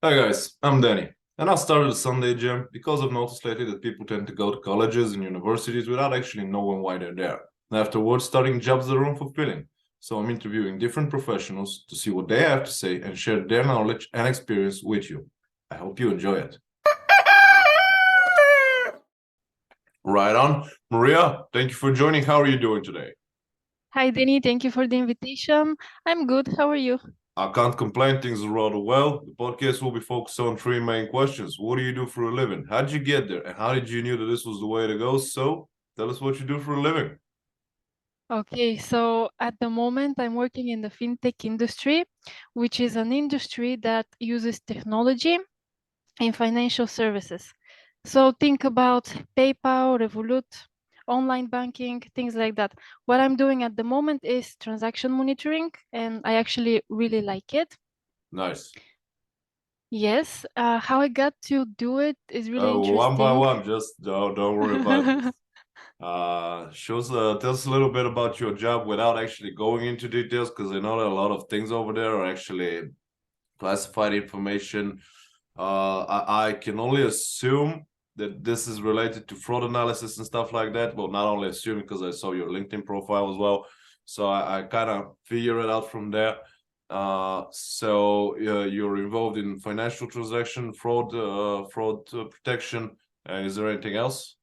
Hi guys, I'm Danny, and I started a Sunday gym because I've noticed lately that people tend to go to colleges and universities without actually knowing why they're there. And afterwards, starting jobs that are unfulfilling. So I'm interviewing different professionals to see what they have to say and share their knowledge and experience with you. I hope you enjoy it. Right on. Maria, thank you for joining. How are you doing today? Hi, Denny. Thank you for the invitation. I'm good. How are you? I can't complain, things are rather well. The podcast will be focused on three main questions. What do you do for a living? How did you get there? And how did you knew that this was the way to go? So tell us what you do for a living. Okay, so at the moment, I'm working in the fintech industry, which is an industry that uses technology in financial services. So think about PayPal, Revolut, online banking, things like that. What I'm doing at the moment is transaction monitoring, and I actually really like it. Nice. Yes, how I got to do it is really One by interesting. one, just don't worry about this. Tell us a little bit about your job without actually going into details, because I know that a lot of things over there are actually classified information. I can only assume that this is related to fraud analysis and stuff like that. Well, not only assume because I saw your LinkedIn profile as well, so I kind of figure it out from there. You're involved in financial transaction fraud protection. Is there anything else?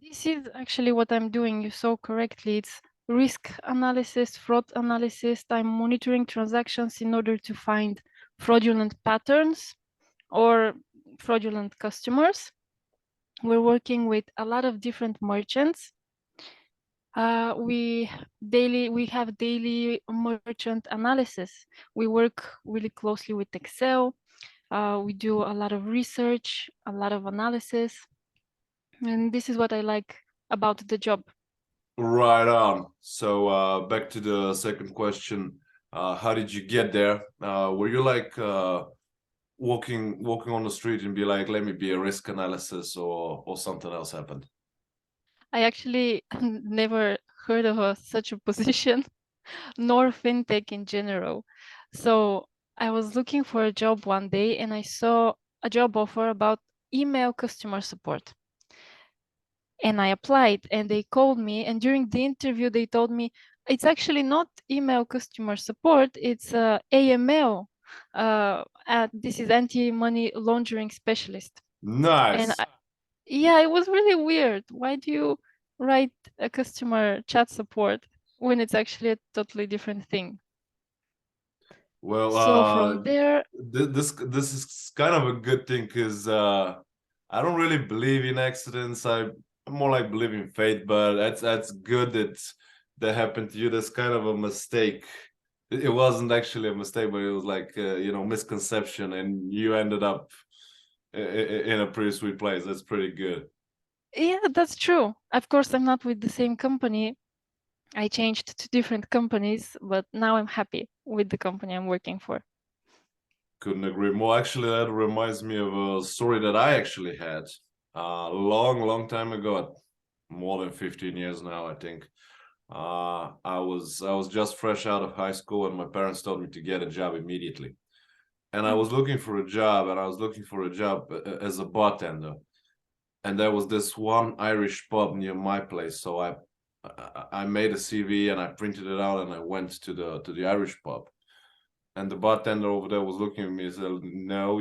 This is actually what I'm doing. You saw correctly. It's risk analysis, fraud analysis. I'm monitoring transactions in order to find fraudulent patterns or fraudulent customers. We're working with a lot of different merchants. We have daily merchant analysis. We work really closely with Excel. We do a lot of research, a lot of analysis, and this is what I like about the job. Right on. So back to the second question. How did you get there? Were you like walking on the street and be like, let me be a risk analysis, or something else happened? I actually never heard of such a position, nor fintech in general. So I was looking for a job one day and I saw a job offer about email customer support. And I applied and they called me. And during the interview, they told me it's actually not email customer support, it's AML. This is anti-money laundering specialist. And Nice. yeah, it was really weird. Why do you write a customer chat support when it's actually a totally different thing? Well, So from there, this is kind of a good thing because I don't really believe in accidents. I more like believe in fate, but that's good that that happened to you. That's kind of a mistake. It wasn't actually a mistake, but it was like misconception, and you ended up in a pretty sweet place. That's pretty good. yeah, that's true. Of course, I'm not with the same company. I changed to different companies, but now I'm happy with the company I'm working for. Couldn't agree more. Actually, that reminds me of a story that I actually had a long time ago, more than 15 years now, I think. I was just fresh out of high school, and my parents told me to get a job immediately. And I Mm. was looking for a job, and I was looking for a job as a bartender. And there was this one Irish pub near my place, so I made a CV and I printed it out and I went to the Irish pub. And the bartender over there was looking at me and said, "No,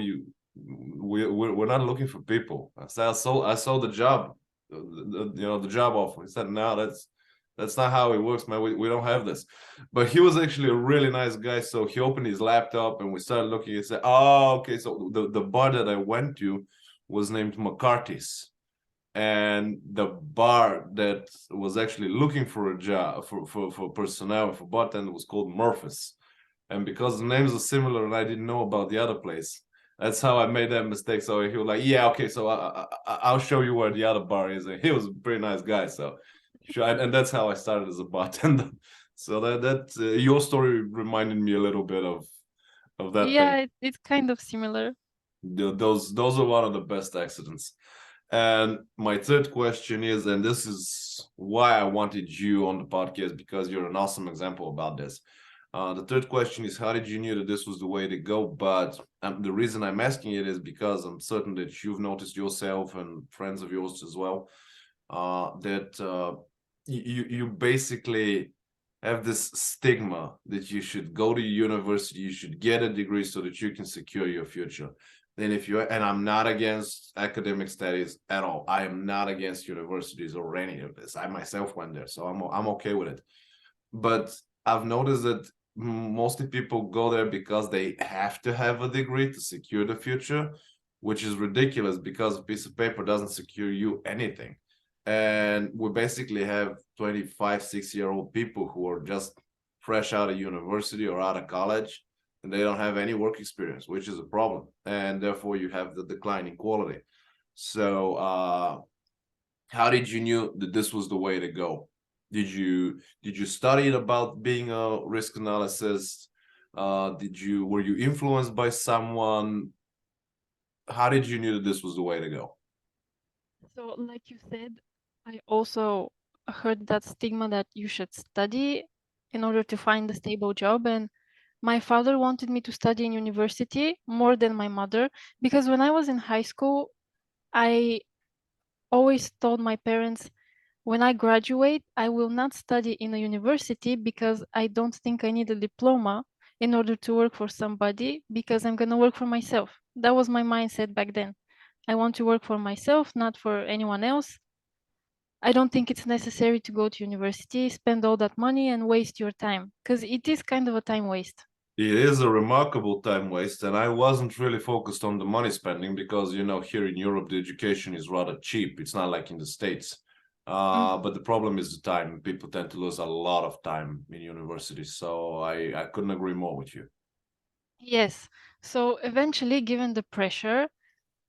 we're not looking for people." I said, "I saw the job, the job offer." He said, "No, that's not how it works, man. We don't have this." But he was actually a really nice guy, so he opened his laptop and we started looking and said, "Oh, okay." So the bar that I went to was named McCarthy's, and the bar that was actually looking for a job for personnel for bartender was called Murphy's. And because the names are similar and I didn't know about the other place, that's how I made that mistake. So he was like, "Yeah, okay, so I'll show you where the other bar is." And he was a pretty nice guy, so sure. And that's how I started as a bartender. So that your story reminded me a little bit of that thing. Yeah, it's kind of similar. Those are one of the best accidents. And my third question is, and this is why I wanted you on the podcast, because you're an awesome example about this. The third question is, how did you knew that this was the way to go? But the reason I'm asking it is because I'm certain that you've noticed yourself and friends of yours as well, that you basically have this stigma that you should go to university, you should get a degree so that you can secure your future. Then if you, and I'm not against academic studies at all. I am not against universities or any of this. I myself went there, so I'm okay with it. But I've noticed that mostly people go there because they have to have a degree to secure the future, which is ridiculous because a piece of paper doesn't secure you anything. And we basically have 25, 6-year-old people who are just fresh out of university or out of college, and they don't have any work experience, which is a problem. And therefore you have the declining quality. So how did you knew that this was the way to go? Did you study about being a risk analyst? Were you influenced by someone? How did you knew that this was the way to go? So, like you said, I also heard that stigma that you should study in order to find a stable job. And my father wanted me to study in university more than my mother, because when I was in high school, I always told my parents, when I graduate, I will not study in a university because I don't think I need a diploma in order to work for somebody, because I'm going to work for myself. That was my mindset back then. I want to work for myself, not for anyone else. I don't think it's necessary to go to university, spend all that money and waste your time, because it is kind of a time waste. It is a remarkable time waste, and I wasn't really focused on the money spending because, here in Europe, the education is rather cheap. It's not like in the States. Mm, But the problem is the time. People tend to lose a lot of time in university. So I couldn't agree more with you. yes. So eventually, given the pressure,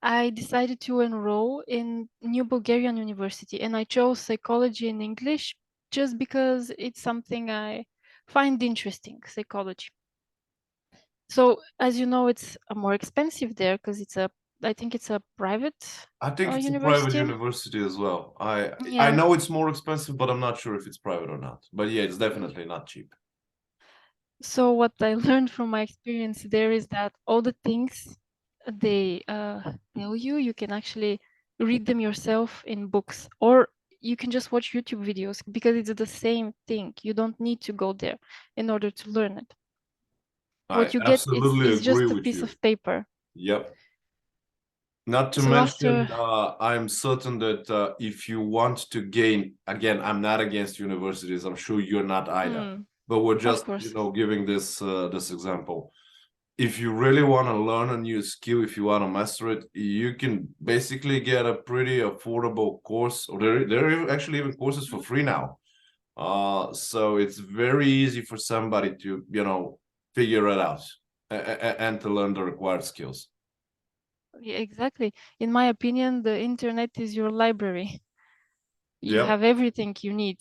I decided to enroll in New Bulgarian University, and I chose psychology and English just because it's something I find interesting, psychology. So as you know, it's more expensive there because I think it's a private I think it's a private university. university as well. I Yeah. know it's more expensive, but I'm not sure if it's private or not. But yeah, it's definitely not cheap. So what I learned from my experience there is that all the things they tell you, you can actually read them yourself in books, or you can just watch YouTube videos because it's the same thing. You don't need to go there in order to learn it. I What you get absolutely is agree just a with piece you. of paper. Yep. Not to So mention, after, I'm certain that if you want to gain, again, I'm not against universities. I'm sure you're not either. mm, But we're of just, course, giving this example. If you really want to learn a new skill, if you want to master it, you can basically get a pretty affordable course, or there are actually even courses for mhm. free now. So it's very easy for somebody to, figure it out and to learn the required skills. Yeah, exactly. In my opinion, the internet is your library. You Yep. have everything you need,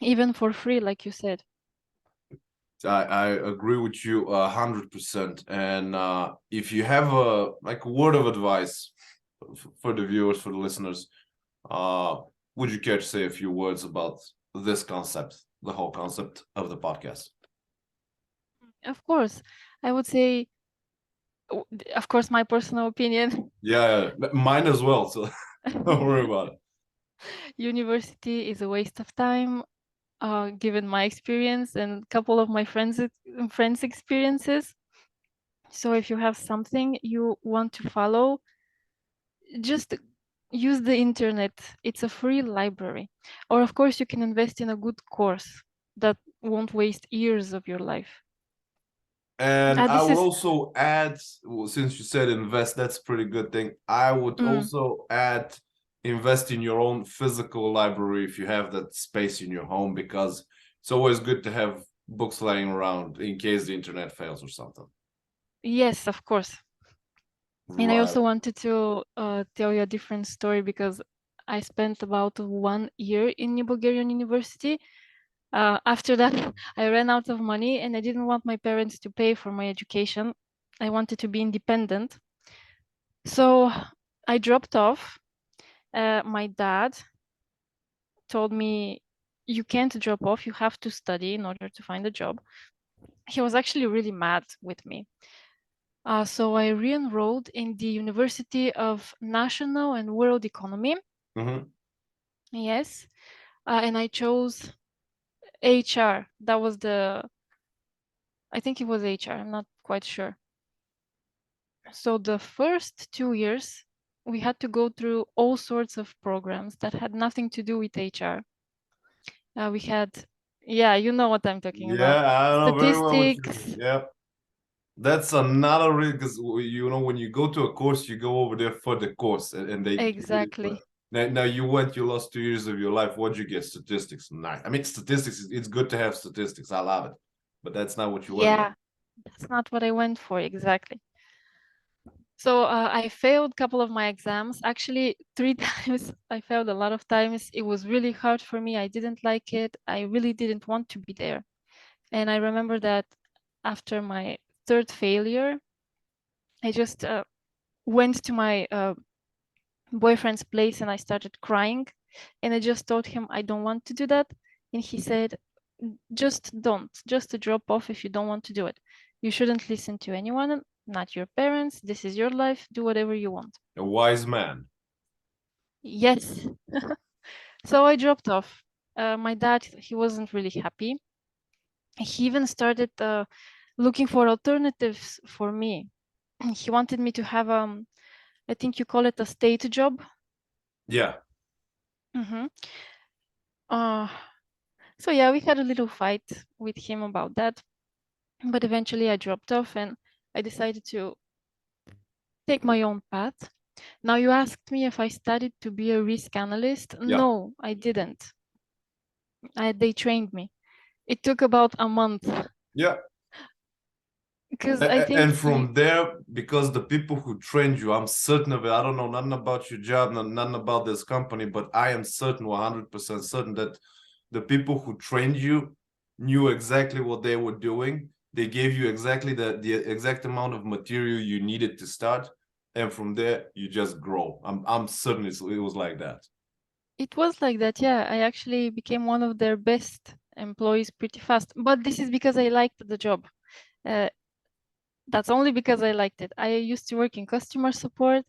even for free, like you said. I agree with you 100%. And if you have a word of advice for the viewers, for the listeners, uh, would you care to say a few words about this concept, the whole concept of the podcast? Of course, I would say, of course, my personal opinion, Yeah, mine as well. So don't worry about it. university is a waste of time, given my experience and a couple of my friends' experiences. So if you have something you want to follow, just use the internet. It's a free library. Or of course, you can invest in a good course that won't waste years of your life. And I This would is also add, well, since you said invest, that's a pretty good thing. I would mm, also add invest in your own physical library if you have that space in your home, because it's always good to have books lying around in case the internet fails or something. yes, of course. And I Right. also wanted to tell you a different story because I spent about 1 year in New Bulgarian University. After that, I ran out of money and I didn't want my parents to pay for my education. I wanted to be independent. So I dropped off. My dad told me, you can't drop off, you have to study in order to find a job. he was actually really mad with me. So I re-enrolled in the University of National and World Economy. Mhm. Yes. And I chose HR. That was I think it was HR. I'm not quite sure. So the first 2 years, we had to go through all sorts of programs that had nothing to do with HR. We had, yeah, you know what I'm talking about. Yeah, I know very well what you mean. Statistics, Yeah. That's another real, because you know when you go to a course, you go over there for the course, and they really exactly. now you lost 2 years of your life. What'd you get? Statistics. Nice. I mean, statistics. It's good to have statistics. I love it, but that's not what you went there. Yeah, that's not what I went for exactly. So I failed a couple of my exams. Actually, 3 times. I failed a lot of times. It was really hard for me. I didn't like it. I really didn't want to be there. And I remember that after my third failure, I just went to my boyfriend's place and I started crying. And I just told him I don't want to do that. And he said, just don't, just to drop off if you don't want to do it. You shouldn't listen to anyone, not your parents. This is your life. Do whatever you want. A wise man. Yes. So I dropped off. My dad, he wasn't really happy. He even started looking for alternatives for me. He wanted me to have I think you call it a state job. Yeah. Mm-hmm. Uh, so yeah, we had a little fight with him about that, but eventually I dropped off and I decided to take my own path. Now you asked me if I studied to be a risk analyst. Yeah. No, I didn't. They trained me. It took about a month Yeah. because I think And from there, because the people who trained you, I'm certain of it. I don't know nothing about your job, nothing about this company, but I am certain, 100% certain that the people who trained you knew exactly what they were doing. They gave you exactly the exact amount of material you needed to start, and from there you just grow. I'm certain it was like that. it was like that. Yeah, I actually became one of their best employees pretty fast. But this is because I liked the job. Uh, that's only because I liked it. I used to work in customer support.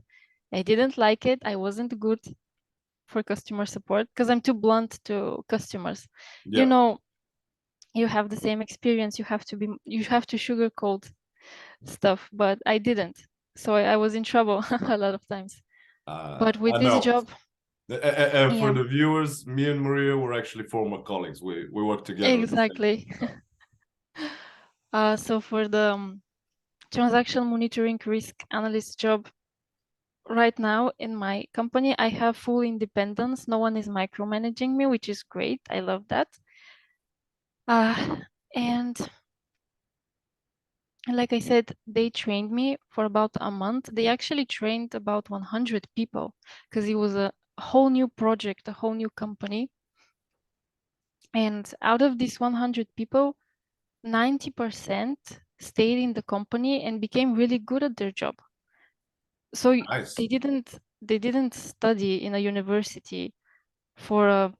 I didn't like it. I wasn't good for customer support because I'm too blunt to customers. You Yeah. know, you have the same experience. You have to sugarcoat stuff, but I didn't. So I was in trouble a lot of times. But with I this know. job, And for yeah, the viewers, me and Maria were actually former colleagues. We worked together at the same exactly. time. So for the transaction monitoring risk analyst job, right now in my company, I have full independence. No one is micromanaging me, which is great. I love that. And like I said, they trained me for about a month. They actually trained about 100 people because it was a whole new project, a whole new company. And out of these 100 people, 90% stayed in the company and became really good at their job. So Nice. they didn't study in a university for a,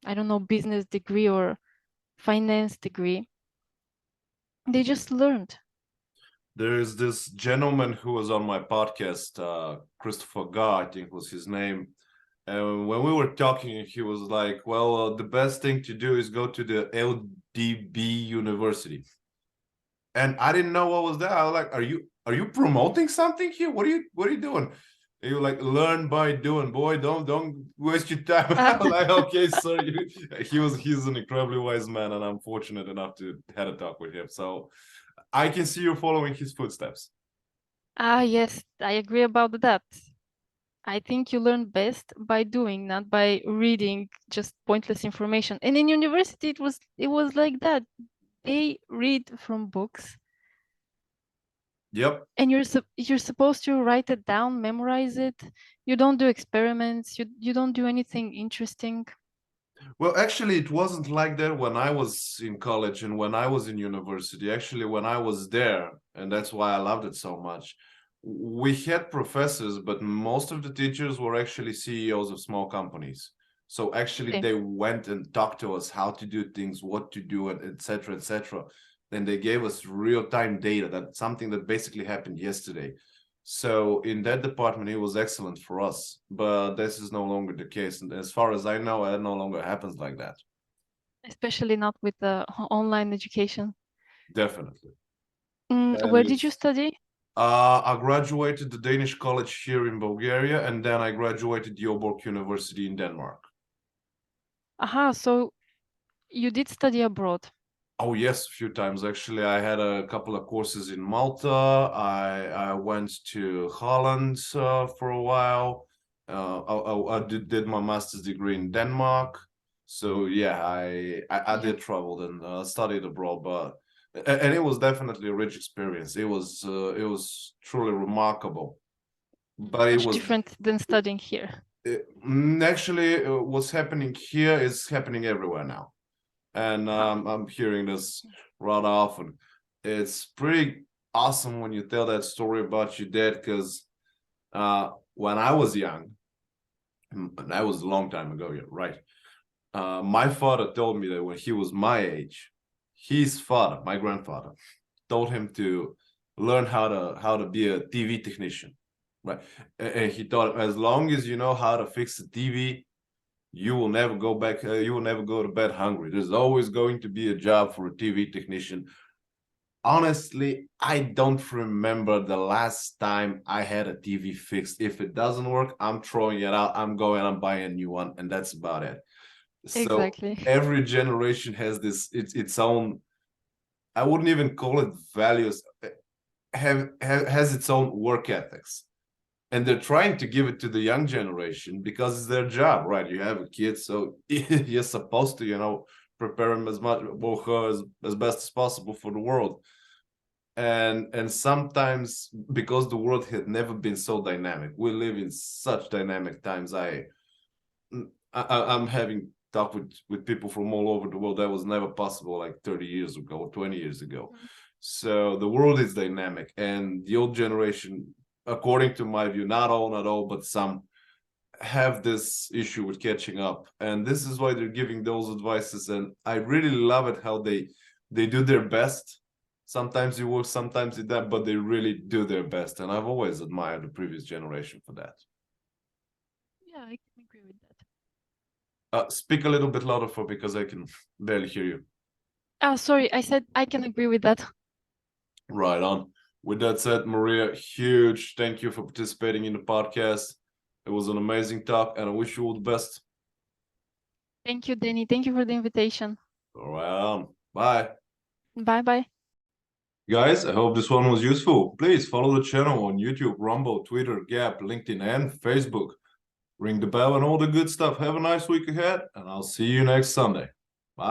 I don't know, business degree or finance degree. They just learned. There is this gentleman who was on my podcast, Christopher Gar, I think was his name. And when we were talking, he was like, "Well, the best thing to do is go to the LDB University." And I didn't know what was that. I was like, "Are you promoting something here? What are you doing?" And you like, "Learn by doing, boy. Don't waste your time." I was like, "Okay, sir." He's an incredibly wise man, and I'm fortunate enough to had a talk with him. So I can see you following his footsteps. Yes, I agree about that. I think you learn best by doing, not by reading just pointless information. And in university, it was like that. They read from books, Yep. and you're supposed to write it down, memorize it. You don't do experiments. You don't do anything interesting. Well, actually, it wasn't like that when I was in college and when I was in university. Actually, when I was there, and that's why I loved it so much, we had professors, but most of the teachers were actually CEOs of small companies. So actually, Okay. they went and talked to us how to do things, what to do, and etc., etc. and they gave us real-time data, that something that basically happened yesterday. So in that department, it was excellent for us, but this is no longer the case. And as far as I know, it no longer happens like that. Especially not with the online education. Definitely. Where did you study? I graduated the Danish college here in Bulgaria, and then I graduated Joborg University in Denmark. Aha, so you did study abroad. Oh yes, a few times actually. I had a couple of courses in Malta. I went to Holland for a while. I did my master's degree in Denmark. So yeah, I did travel and studied abroad, but and it was definitely a rich experience. It was truly remarkable. But it Much was different than studying here. actually what's happening here is happening everywhere now. And I'm hearing this rather often. It's pretty awesome when you tell that story about your dad, because when I was young, and that was a long time ago, yeah, right? My father told me that when he was my age, his father, my grandfather, told him to learn how to be a TV technician, right? And he thought, as long as you know how to fix a TV, you will never go back. You will never go to bed hungry. There's always going to be a job for a TV technician. Honestly, I don't remember the last time I had a TV fixed. If it doesn't work, I'm throwing it out. I'm buying a new one, and that's about it. So Exactly. every generation has its own. I wouldn't even call it values. Has its own work ethics, and they're trying to give it to the young generation because it's their job, right? You have a kid, so you're supposed to, prepare him as much or her as best as possible for the world. And sometimes, because the world had never been so dynamic, we live in such dynamic times. I'm having talk with people from all over the world. That was never possible like 30 years ago or 20 years ago. So the world is dynamic, and the old generation, according to my view, not all, but some, have this issue with catching up. And this is why they're giving those advices. And I really love it how they do their best. Sometimes it works, sometimes it doesn't, but they really do their best. And I've always admired the previous generation for that. Yeah, I can agree with that. Speak a little bit louder because I can barely hear you. Sorry, I said I can agree with that. Right on. With that said, Maria, huge thank you for participating in the podcast. It was an amazing talk, and I wish you all the best. Thank you, Danny. Thank you for the invitation. All right. Bye. Bye-bye. Guys, I hope this one was useful. Please follow the channel on YouTube, Rumble, Twitter, Gap, LinkedIn, and Facebook. Ring the bell and all the good stuff. Have a nice week ahead, and I'll see you next Sunday.